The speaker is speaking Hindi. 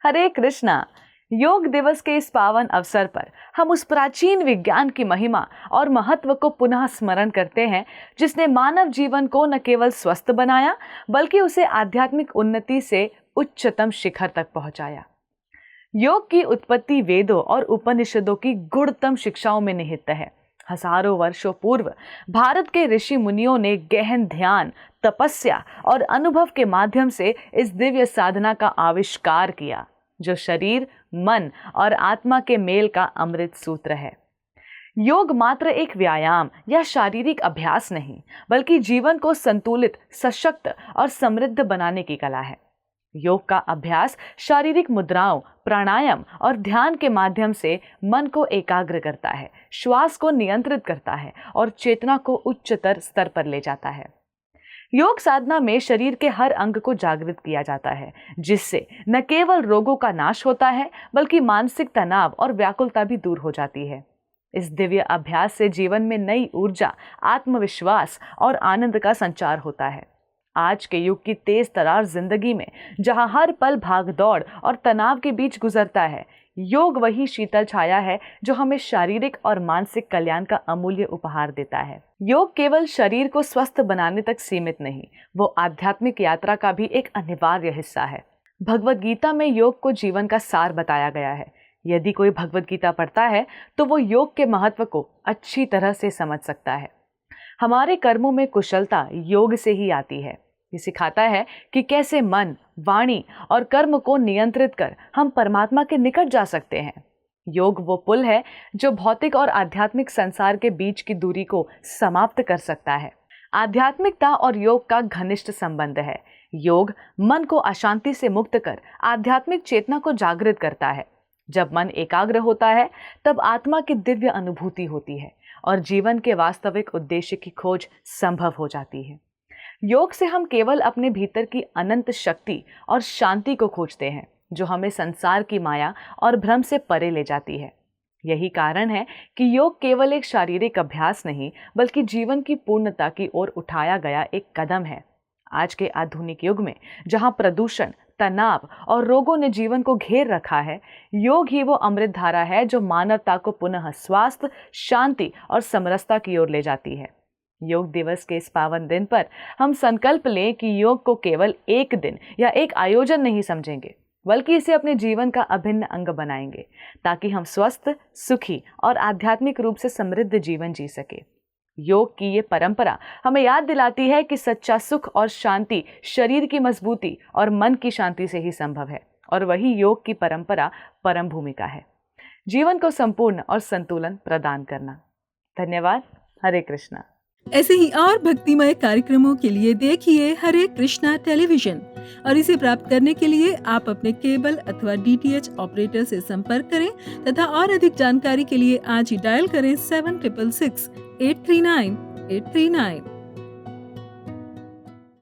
हरे कृष्णा। योग दिवस के इस पावन अवसर पर हम उस प्राचीन विज्ञान की महिमा और महत्व को पुनः स्मरण करते हैं जिसने मानव जीवन को न केवल स्वस्थ बनाया बल्कि उसे आध्यात्मिक उन्नति से उच्चतम शिखर तक पहुंचाया। योग की उत्पत्ति वेदों और उपनिषदों की गुणतम शिक्षाओं में निहित है। हजारों वर्षों पूर्व भारत के ऋषि मुनियों ने गहन ध्यान, तपस्या और अनुभव के माध्यम से इस दिव्य साधना का आविष्कार किया जो शरीर, मन और आत्मा के मेल का अमृत सूत्र है। योग मात्र एक व्यायाम या शारीरिक अभ्यास नहीं बल्कि जीवन को संतुलित, सशक्त और समृद्ध बनाने की कला है। योग का अभ्यास शारीरिक मुद्राओं, प्राणायाम और ध्यान के माध्यम से मन को एकाग्र करता है, श्वास को नियंत्रित करता है और चेतना को उच्चतर स्तर पर ले जाता है। योग साधना में शरीर के हर अंग को जागृत किया जाता है जिससे न केवल रोगों का नाश होता है बल्कि मानसिक तनाव और व्याकुलता भी दूर हो जाती है। इस दिव्य अभ्यास से जीवन में नई ऊर्जा, आत्मविश्वास और आनंद का संचार होता है। आज के युग की तेज तरार जिंदगी में जहां हर पल भागदौड़ और तनाव के बीच गुजरता है, योग वही शीतल छाया है जो हमें शारीरिक और मानसिक कल्याण का अमूल्य उपहार देता है। योग केवल शरीर को स्वस्थ बनाने तक सीमित नहीं, वो आध्यात्मिक यात्रा का भी एक अनिवार्य हिस्सा है। भगवद गीता में योग को जीवन का सार बताया गया है। यदि कोई भगवद गीता पढ़ता है तो वो योग के महत्व को अच्छी तरह से समझ सकता है। हमारे कर्मों में कुशलता योग से ही आती है। ये सिखाता है कि कैसे मन, वाणी और कर्म को नियंत्रित कर हम परमात्मा के निकट जा सकते हैं। योग वो पुल है जो भौतिक और आध्यात्मिक संसार के बीच की दूरी को समाप्त कर सकता है। आध्यात्मिकता और योग का घनिष्ठ संबंध है। योग मन को अशांति से मुक्त कर आध्यात्मिक चेतना को जागृत करता है। जब मन एकाग्र होता है तब आत्मा की दिव्य अनुभूति होती है और जीवन के वास्तविक उद्देश्य की खोज संभव हो जाती है। योग से हम केवल अपने भीतर की अनंत शक्ति और शांति को खोजते हैं जो हमें संसार की माया और भ्रम से परे ले जाती है। यही कारण है कि योग केवल एक शारीरिक अभ्यास नहीं बल्कि जीवन की पूर्णता की ओर उठाया गया एक कदम है। आज के आधुनिक युग में जहां प्रदूषण, तनाव और रोगों ने जीवन को घेर रखा है, योग ही वो अमृत धारा है जो मानवता को पुनः स्वास्थ्य, शांति और समरसता की ओर ले जाती है। योग दिवस के इस पावन दिन पर हम संकल्प लें कि योग को केवल एक दिन या एक आयोजन नहीं समझेंगे बल्कि इसे अपने जीवन का अभिन्न अंग बनाएंगे ताकि हम स्वस्थ, सुखी और आध्यात्मिक रूप से समृद्ध जीवन जी सके। योग की ये परंपरा हमें याद दिलाती है कि सच्चा सुख और शांति शरीर की मजबूती और मन की शांति से ही संभव है और वही योग की परंपरा परम भूमिका है, जीवन को संपूर्ण और संतुलन प्रदान करना। धन्यवाद। हरे कृष्णा। ऐसे ही और भक्तिमय कार्यक्रमों के लिए देखिए हरे कृष्णा टेलीविजन और इसे प्राप्त करने के लिए आप अपने केबल अथवा DTH ऑपरेटर से संपर्क करें तथा और अधिक जानकारी के लिए आज ही डायल करें 7666 839 839।